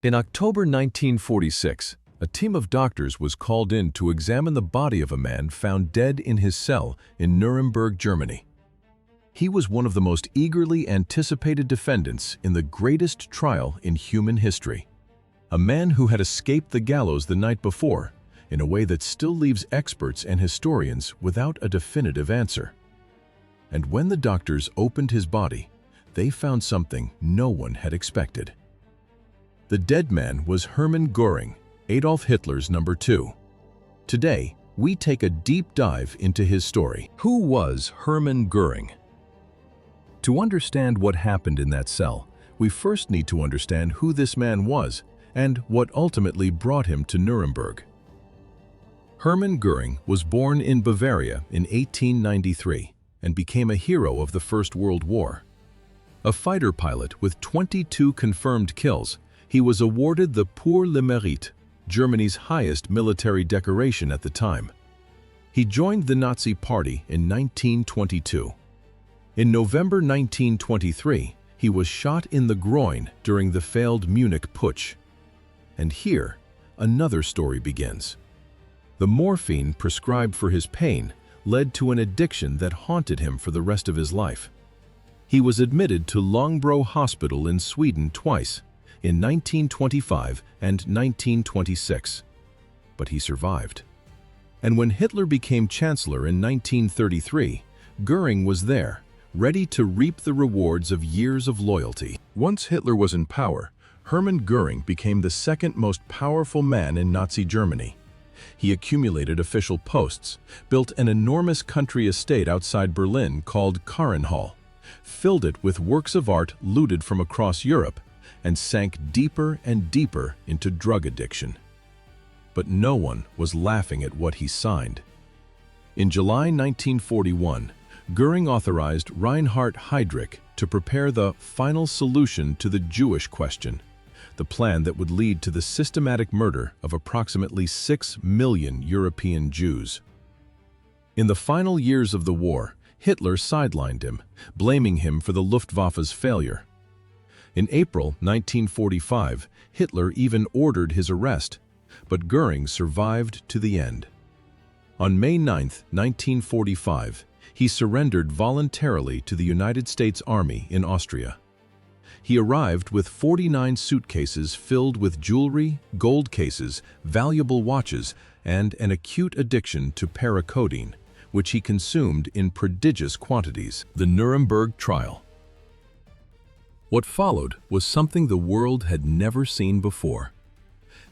In October 1946, a team of doctors was called in to examine the body of a man found dead in his cell in Nuremberg, Germany. He was one of the most eagerly anticipated defendants in the greatest trial in human history. A man who had escaped the gallows the night before, in a way that still leaves experts and historians without a definitive answer. And when the doctors opened his body, they found something no one had expected. The dead man was Hermann Göring, Adolf Hitler's number 2. Today, we take a deep dive into his story. Who was Hermann Göring? To understand what happened in that cell, we first need to understand who this man was and what ultimately brought him to Nuremberg. Hermann Göring was born in Bavaria in 1893 and became a hero of the First World War. A fighter pilot with 22 confirmed kills, he was awarded the Pour le Mérite, Germany's highest military decoration at the time. He joined the Nazi Party in 1922. In November 1923, he was shot in the groin during the failed Munich Putsch. And here, another story begins. The morphine prescribed for his pain led to an addiction that haunted him for the rest of his life. He was admitted to Långbro Hospital in Sweden twice, in 1925 and 1926. But he survived. And when Hitler became chancellor in 1933, Göring was there, ready to reap the rewards of years of loyalty. Once Hitler was in power, Hermann Göring became the second most powerful man in Nazi Germany. He accumulated official posts, built an enormous country estate outside Berlin called Karenhall, filled it with works of art looted from across Europe, and sank deeper and deeper into drug addiction. But no one was laughing at what he signed. In July 1941, Göring authorized Reinhard Heydrich to prepare the final solution to the Jewish question, the plan that would lead to the systematic murder of approximately 6 million European Jews. In the final years of the war, Hitler sidelined him, blaming him for the Luftwaffe's failure. In April 1945, Hitler even ordered his arrest, but Göring survived to the end. On May 9, 1945, he surrendered voluntarily to the United States Army in Austria. He arrived with 49 suitcases filled with jewelry, gold cases, valuable watches, and an acute addiction to paracodeine, which he consumed in prodigious quantities. The Nuremberg Trial. What followed was something the world had never seen before.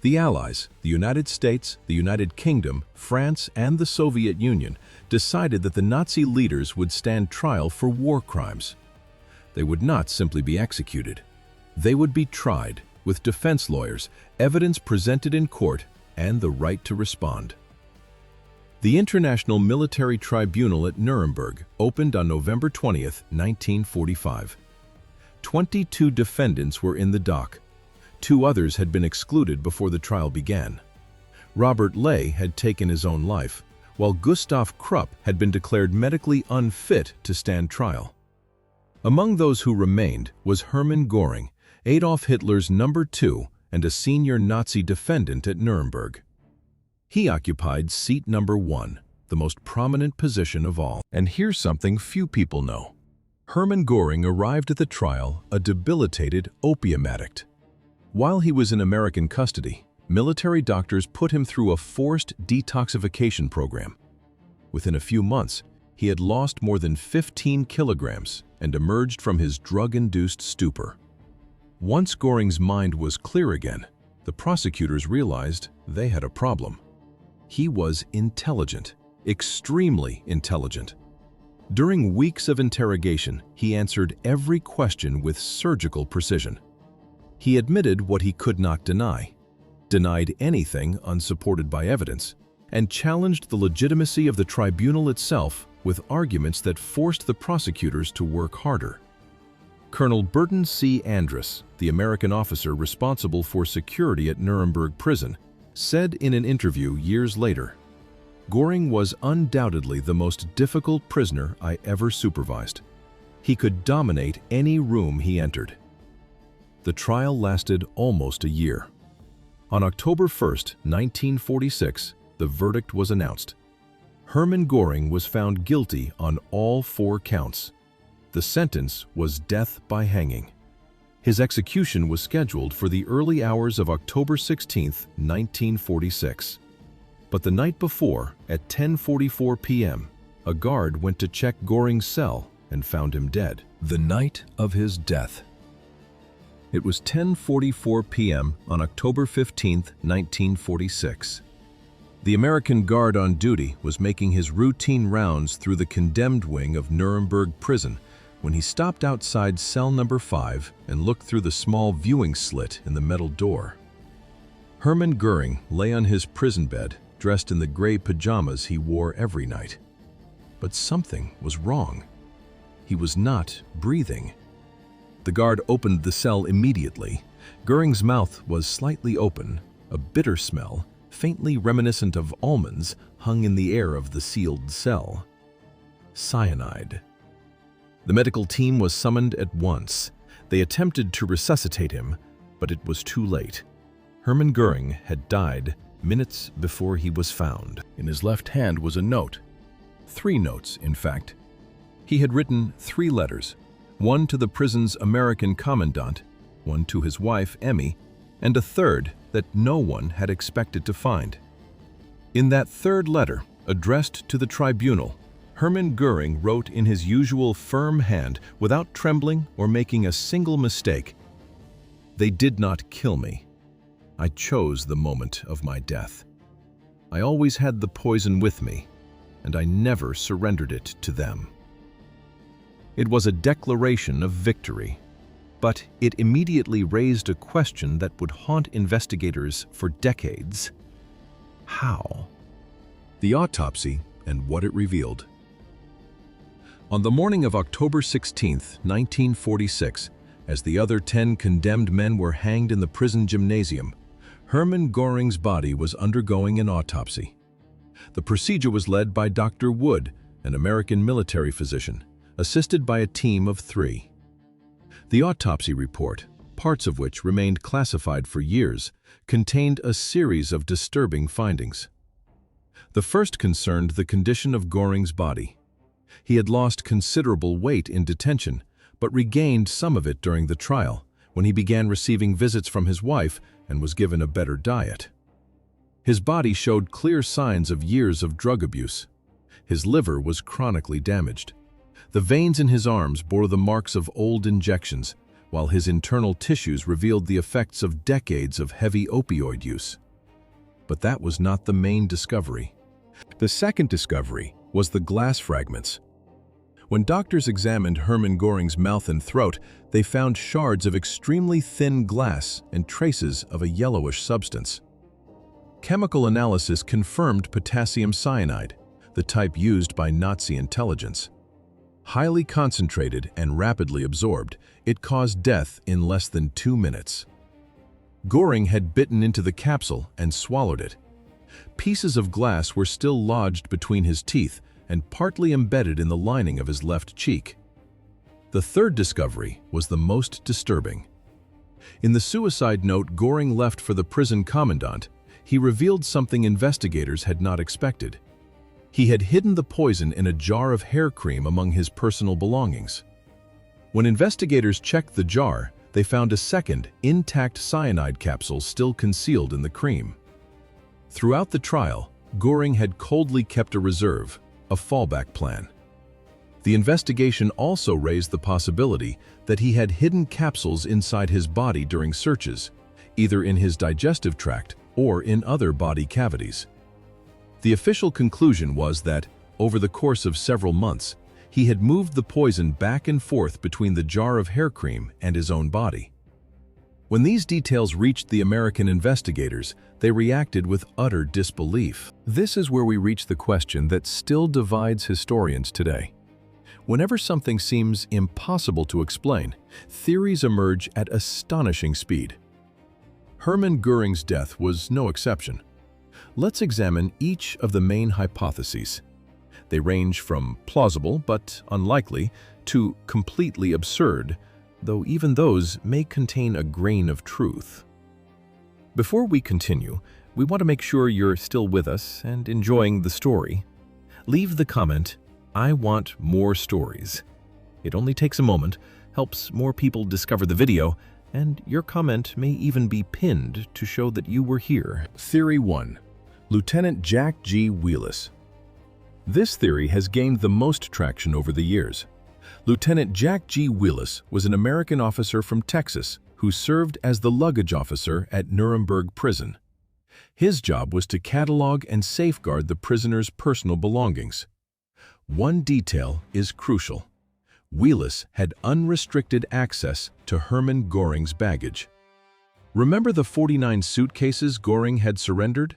The Allies, the United States, the United Kingdom, France, and the Soviet Union decided that the Nazi leaders would stand trial for war crimes. They would not simply be executed. They would be tried, with defense lawyers, evidence presented in court, and the right to respond. The International Military Tribunal at Nuremberg opened on November 20, 1945. 22 defendants were in the dock. 2 others had been excluded before the trial began. Robert Ley had taken his own life, while Gustav Krupp had been declared medically unfit to stand trial. Among those who remained was Hermann Göring, Adolf Hitler's number 2 and a senior Nazi defendant at Nuremberg. He occupied seat number 1, the most prominent position of all. And here's something few people know. Hermann Göring arrived at the trial a debilitated opium addict. While he was in American custody, military doctors put him through a forced detoxification program. Within a few months, he had lost more than 15 kilograms and emerged from his drug-induced stupor. Once Göring's mind was clear again, the prosecutors realized they had a problem. He was intelligent, extremely intelligent. During weeks of interrogation, he answered every question with surgical precision. He admitted what he could not deny, denied anything unsupported by evidence, and challenged the legitimacy of the tribunal itself with arguments that forced the prosecutors to work harder. Colonel Burton C. Andrus, the American officer responsible for security at Nuremberg prison, said in an interview years later, "Göring was undoubtedly the most difficult prisoner I ever supervised. He could dominate any room he entered." The trial lasted almost a year. On October 1st, 1946, the verdict was announced. Hermann Göring was found guilty on all 4 counts. The sentence was death by hanging. His execution was scheduled for the early hours of October 16, 1946. But the night before, at 10:44 p.m., a guard went to check Göring's cell and found him dead. The night of his death. It was 10:44 p.m. on October 15, 1946. The American guard on duty was making his routine rounds through the condemned wing of Nuremberg prison when he stopped outside cell number 5 and looked through the small viewing slit in the metal door. Hermann Göring lay on his prison bed, dressed in the gray pajamas he wore every night. But something was wrong. He was not breathing. The guard opened the cell immediately. Göring's mouth was slightly open. A bitter smell, faintly reminiscent of almonds, hung in the air of the sealed cell. Cyanide. The medical team was summoned at once. They attempted to resuscitate him, but it was too late. Hermann Göring had died minutes before he was found. In his left hand was a note. 3 notes, in fact. He had written 3 letters, one to the prison's American commandant, one to his wife, Emmy, and a third that no one had expected to find. In that 3rd letter, addressed to the tribunal, Hermann Göring wrote in his usual firm hand, without trembling or making a single mistake, "They did not kill me. I chose the moment of my death. I always had the poison with me, and I never surrendered it to them." It was a declaration of victory, but it immediately raised a question that would haunt investigators for decades. How? The autopsy and what it revealed. On the morning of October 16, 1946, as the other 10 condemned men were hanged in the prison gymnasium, Hermann Göring's body was undergoing an autopsy. The procedure was led by Dr. Wood, an American military physician, assisted by a team of 3. The autopsy report, parts of which remained classified for years, contained a series of disturbing findings. The first concerned the condition of Göring's body. He had lost considerable weight in detention, but regained some of it during the trial, when he began receiving visits from his wife and was given a better diet. His body showed clear signs of years of drug abuse. His liver was chronically damaged. The veins in his arms bore the marks of old injections, while his internal tissues revealed the effects of decades of heavy opioid use. But that was not the main discovery. The second discovery was the glass fragments. When doctors examined Hermann Göring's mouth and throat, they found shards of extremely thin glass and traces of a yellowish substance. Chemical analysis confirmed potassium cyanide, the type used by Nazi intelligence. Highly concentrated and rapidly absorbed, it caused death in less than 2 minutes. Göring had bitten into the capsule and swallowed it. Pieces of glass were still lodged between his teeth and partly embedded in the lining of his left cheek. The third discovery was the most disturbing. In the suicide note Göring left for the prison commandant, he revealed something investigators had not expected. He had hidden the poison in a jar of hair cream among his personal belongings. When investigators checked the jar, they found a second, intact cyanide capsule still concealed in the cream. Throughout the trial, Göring had coldly kept a reserve, a fallback plan. The investigation also raised the possibility that he had hidden capsules inside his body during searches, either in his digestive tract or in other body cavities. The official conclusion was that, over the course of several months, he had moved the poison back and forth between the jar of hair cream and his own body. When these details reached the American investigators, they reacted with utter disbelief. This is where we reach the question that still divides historians today. Whenever something seems impossible to explain, theories emerge at astonishing speed. Hermann Göring's death was no exception. Let's examine each of the main hypotheses. They range from plausible but unlikely to completely absurd, though even those may contain a grain of truth. Before we continue, we want to make sure you're still with us and enjoying the story. Leave the comment, "I want more stories." It only takes a moment, helps more people discover the video, and your comment may even be pinned to show that you were here. Theory 1. Lieutenant Jack G. Wheelis. This theory has gained the most traction over the years. Lieutenant Jack G. Wheelis was an American officer from Texas who served as the luggage officer at Nuremberg Prison. His job was to catalog and safeguard the prisoner's personal belongings. One detail is crucial. Wheelis had unrestricted access to Hermann Göring's baggage. Remember the 49 suitcases Göring had surrendered?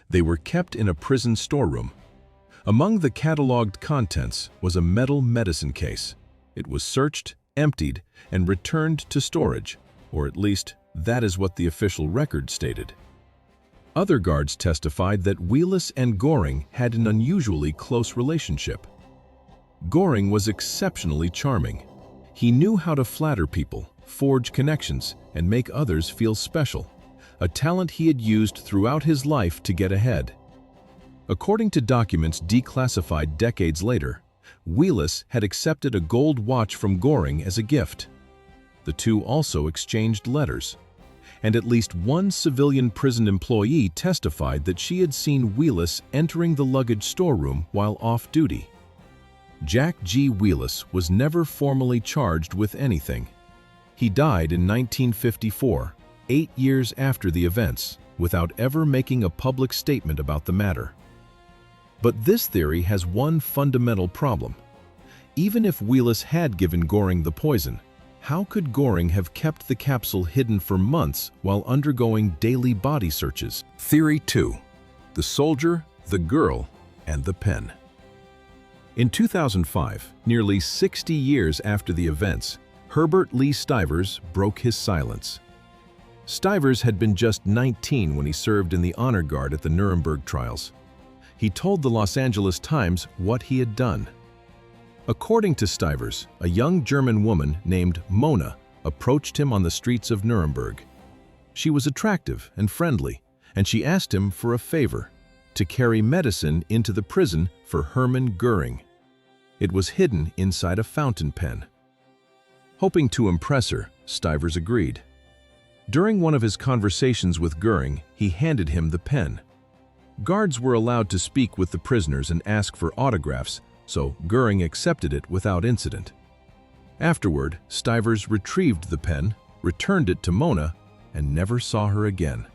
They were kept in a prison storeroom. Among the cataloged contents was a metal medicine case. It was searched, emptied, and returned to storage, or at least that is what the official record stated. Other guards testified that Wheelis and Göring had an unusually close relationship. Göring was exceptionally charming. He knew how to flatter people, forge connections, and make others feel special, a talent he had used throughout his life to get ahead. According to documents declassified decades later, Wheelis had accepted a gold watch from Göring as a gift. The two also exchanged letters, and at least one civilian prison employee testified that she had seen Wheelis entering the luggage storeroom while off duty. Jack G. Wheelis was never formally charged with anything. He died in 1954, 8 years after the events, without ever making a public statement about the matter. But this theory has one fundamental problem. Even if Wheelis had given Göring the poison, how could Göring have kept the capsule hidden for months while undergoing daily body searches? Theory 2. The soldier, the girl, and the pen. In 2005, nearly 60 years after the events, Herbert Lee Stivers broke his silence. Stivers had been just 19 when he served in the honor guard at the Nuremberg Trials. He told the Los Angeles Times what he had done. According to Stivers, a young German woman named Mona approached him on the streets of Nuremberg. She was attractive and friendly, and she asked him for a favor: to carry medicine into the prison for Hermann Göring. It was hidden inside a fountain pen. Hoping to impress her, Stivers agreed. During one of his conversations with Göring, he handed him the pen. Guards were allowed to speak with the prisoners and ask for autographs, so Göring accepted it without incident. Afterward, Stivers retrieved the pen, returned it to Mona, and never saw her again.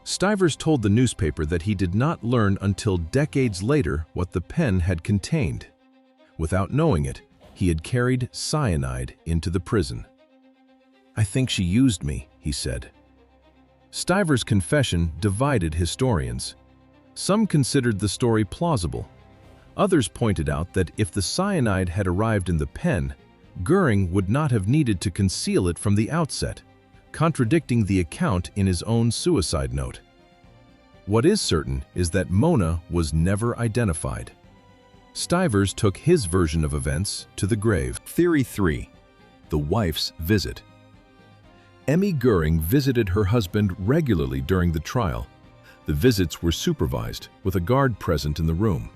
Stivers told the newspaper that he did not learn until decades later what the pen had contained. Without knowing it, he had carried cyanide into the prison. "I think she used me," he said. Stivers' confession divided historians. Some considered the story plausible. Others pointed out that if the cyanide had arrived in the pen, Göring would not have needed to conceal it from the outset, contradicting the account in his own suicide note. What is certain is that Mona was never identified. Stivers took his version of events to the grave. Theory 3. The wife's visit. Emmy Göring visited her husband regularly during the trial. The visits were supervised, with a guard present in the room.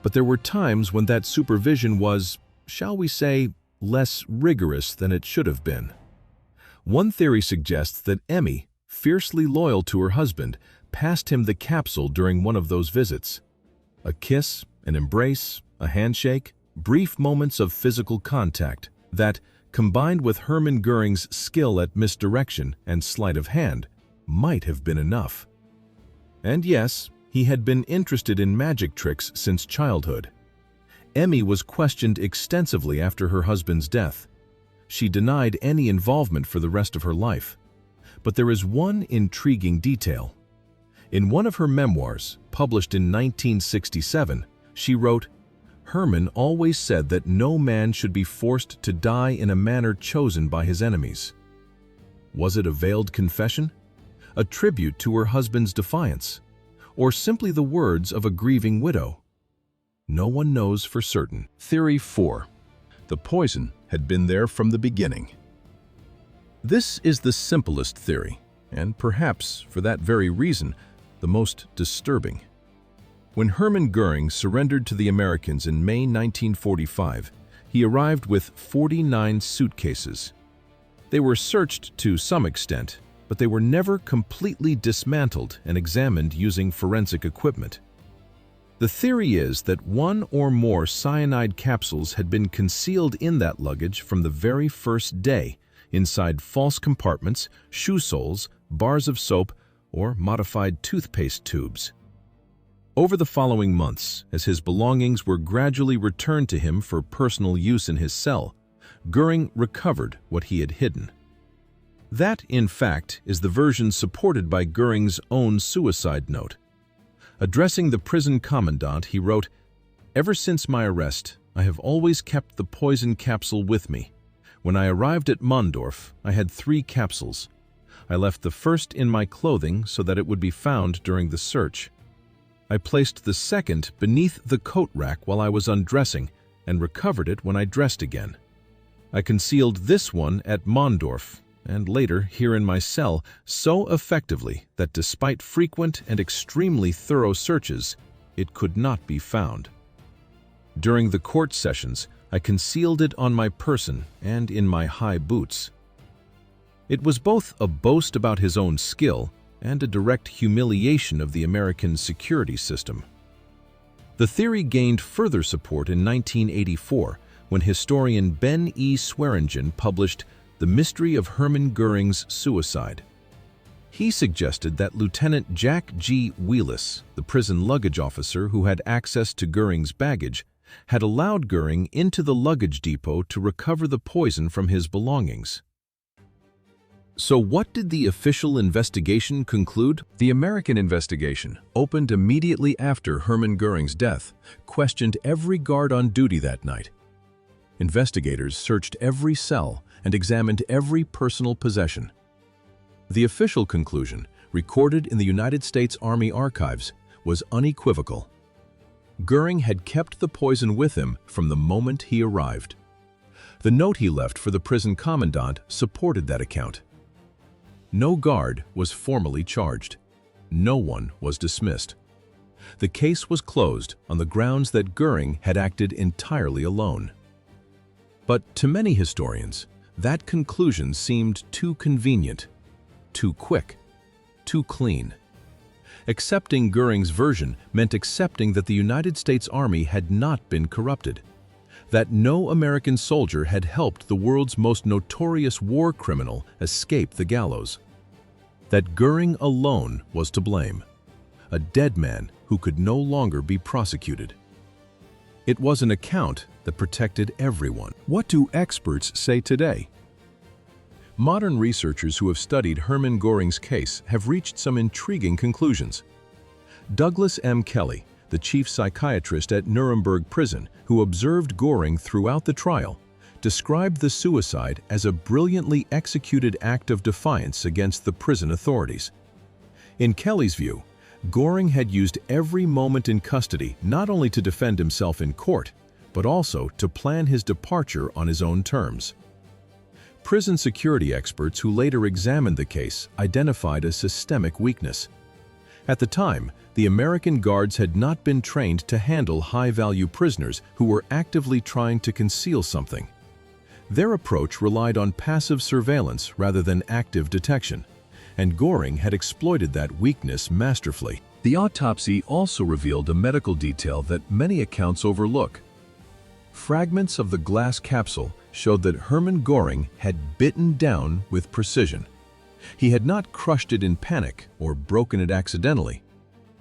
But there were times when that supervision was, shall we say, less rigorous than it should have been. One theory suggests that Emmy, fiercely loyal to her husband, passed him the capsule during one of those visits. A kiss, an embrace, a handshake, brief moments of physical contact that, combined with Hermann Göring's skill at misdirection and sleight of hand, might have been enough. And yes, he had been interested in magic tricks since childhood. Emmy was questioned extensively after her husband's death. She denied any involvement for the rest of her life. But there is one intriguing detail. In one of her memoirs, published in 1967, she wrote, "Hermann always said that no man should be forced to die in a manner chosen by his enemies." Was it a veiled confession? A tribute to her husband's defiance? Or simply the words of a grieving widow? No one knows for certain. Theory 4. The poison had been there from the beginning. This is the simplest theory, and perhaps, for that very reason, the most disturbing. When Hermann Göring surrendered to the Americans in May 1945, he arrived with 49 suitcases. They were searched to some extent, but they were never completely dismantled and examined using forensic equipment. The theory is that one or more cyanide capsules had been concealed in that luggage from the very first day, inside false compartments, shoe soles, bars of soap, or modified toothpaste tubes. Over the following months, as his belongings were gradually returned to him for personal use in his cell, Göring recovered what he had hidden. That, in fact, is the version supported by Göring's own suicide note. Addressing the prison commandant, he wrote, "Ever since my arrest, I have always kept the poison capsule with me. When I arrived at Mondorf, I had 3 capsules. I left the first in my clothing so that it would be found during the search. I placed the second beneath the coat rack while I was undressing and recovered it when I dressed again. I concealed this one at Mondorf and later here in my cell so effectively that despite frequent and extremely thorough searches, it could not be found. During the court sessions, I concealed it on my person and in my high boots." It was both a boast about his own skill and a direct humiliation of the American security system. The theory gained further support in 1984 when historian Ben E. Swearingen published The Mystery of Hermann Göring's Suicide. He suggested that Lieutenant Jack G. Wheelis, the prison luggage officer who had access to Göring's baggage, had allowed Göring into the luggage depot to recover the poison from his belongings. So what did the official investigation conclude? The American investigation, opened immediately after Hermann Göring's death, questioned every guard on duty that night. Investigators searched every cell and examined every personal possession. The official conclusion, recorded in the United States Army Archives, was unequivocal. Göring had kept the poison with him from the moment he arrived. The note he left for the prison commandant supported that account. No guard was formally charged. No one was dismissed. The case was closed on the grounds that Göring had acted entirely alone. But to many historians, that conclusion seemed too convenient, too quick, too clean. Accepting Göring's version meant accepting that the United States Army had not been corrupted, that no American soldier had helped the world's most notorious war criminal escape the gallows, that Göring alone was to blame, a dead man who could no longer be prosecuted. It was an account that protected everyone. What do experts say today? Modern researchers who have studied Hermann Göring's case have reached some intriguing conclusions. Douglas M. Kelly, the chief psychiatrist at Nuremberg prison who observed Göring throughout the trial, described the suicide as a brilliantly executed act of defiance against the prison authorities. In Kelly's view, Göring had used every moment in custody not only to defend himself in court, but also to plan his departure on his own terms. Prison security experts who later examined the case identified a systemic weakness. At the time, the American guards had not been trained to handle high-value prisoners who were actively trying to conceal something. Their approach relied on passive surveillance rather than active detection, and Göring had exploited that weakness masterfully. The autopsy also revealed a medical detail that many accounts overlook. Fragments of the glass capsule showed that Hermann Göring had bitten down with precision. He had not crushed it in panic or broken it accidentally.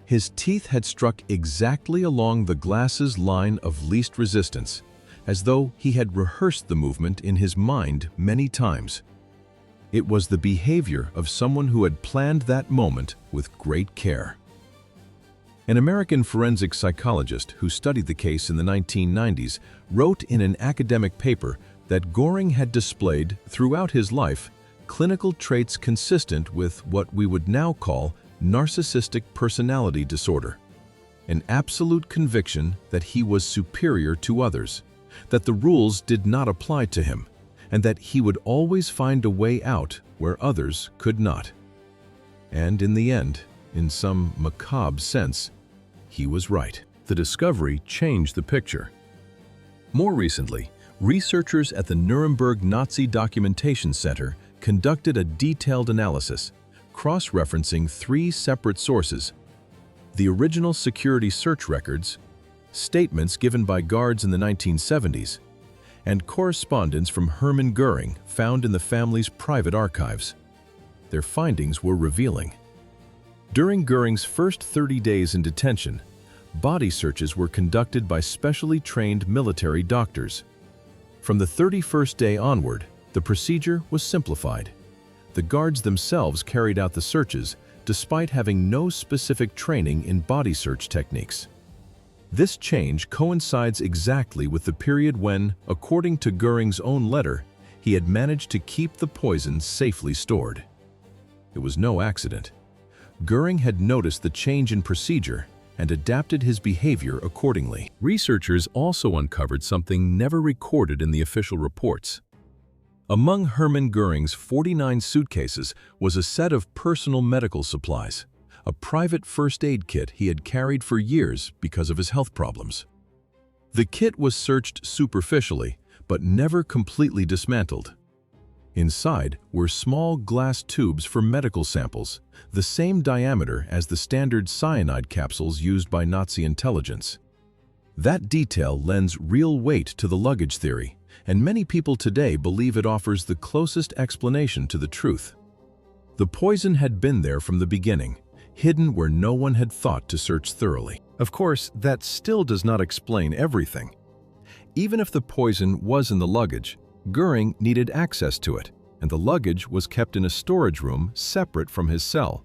His teeth had struck exactly along the glass's line of least resistance, as though he had rehearsed the movement in his mind many times. It was the behavior of someone who had planned that moment with great care. An American forensic psychologist who studied the case in the 1990s wrote in an academic paper that Göring had displayed throughout his life clinical traits consistent with what we would now call narcissistic personality disorder, an absolute conviction that he was superior to others, that the rules did not apply to him, and that he would always find a way out where others could not. And in the end, in some macabre sense, he was right. The discovery changed the picture. More recently, researchers at the Nuremberg Nazi Documentation Center conducted a detailed analysis, cross-referencing 3 separate sources: the original security search records, statements given by guards in the 1970s, and correspondence from Hermann Göring found in the family's private archives. Their findings were revealing. During Göring's first 30 days in detention, body searches were conducted by specially trained military doctors. From the 31st day onward, the procedure was simplified. The guards themselves carried out the searches despite having no specific training in body search techniques. This change coincides exactly with the period when, according to Göring's own letter, he had managed to keep the poison safely stored. It was no accident. Göring had noticed the change in procedure and adapted his behavior accordingly. Researchers also uncovered something never recorded in the official reports. Among Hermann Göring's 49 suitcases was a set of personal medical supplies, a private first aid kit he had carried for years because of his health problems. The kit was searched superficially, but never completely dismantled. Inside were small glass tubes for medical samples, the same diameter as the standard cyanide capsules used by Nazi intelligence. That detail lends real weight to the luggage theory, and many people today believe it offers the closest explanation to the truth. The poison had been there from the beginning, hidden where no one had thought to search thoroughly. Of course, that still does not explain everything. Even if the poison was in the luggage, Göring needed access to it, and the luggage was kept in a storage room separate from his cell.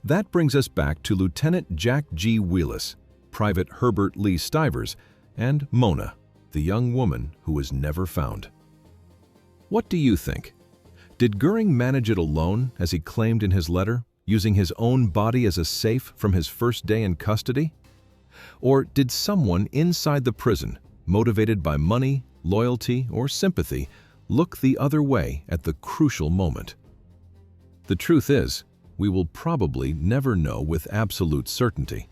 That brings us back to Lieutenant Jack G. Wheelis, Private Herbert Lee Stivers, and Mona, the young woman who was never found. What do you think? Did Göring manage it alone, as he claimed in his letter, using his own body as a safe from his first day in custody? Or did someone inside the prison, motivated by money, loyalty, or sympathy, look the other way at the crucial moment? The truth is, we will probably never know with absolute certainty.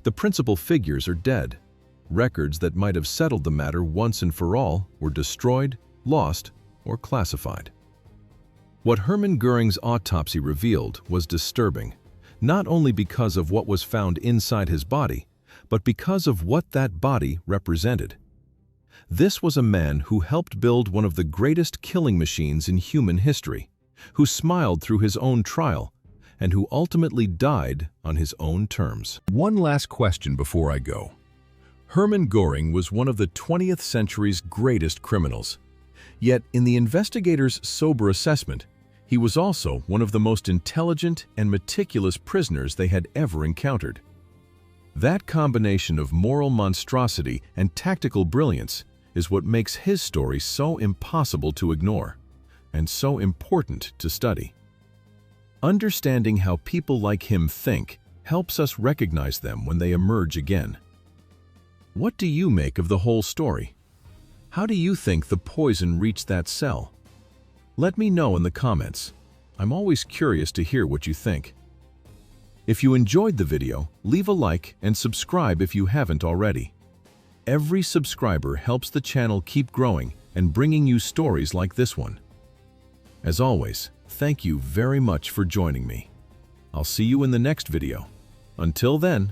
The principal figures are dead. Records that might have settled the matter once and for all were destroyed, lost, or classified. What Hermann Göring's autopsy revealed was disturbing, not only because of what was found inside his body, but because of what that body represented. This was a man who helped build one of the greatest killing machines in human history, who smiled through his own trial, and who ultimately died on his own terms. One last question before I go. Hermann Göring was one of the 20th century's greatest criminals. Yet, in the investigators' sober assessment, he was also one of the most intelligent and meticulous prisoners they had ever encountered. That combination of moral monstrosity and tactical brilliance is what makes his story so impossible to ignore, and so important to study. Understanding how people like him think helps us recognize them when they emerge again. What do you make of the whole story? How do you think the poison reached that cell? Let me know in the comments. I'm always curious to hear what you think. If you enjoyed the video, leave a like and subscribe if you haven't already. Every subscriber helps the channel keep growing and bringing you stories like this one. As always, thank you very much for joining me. I'll see you in the next video. Until then,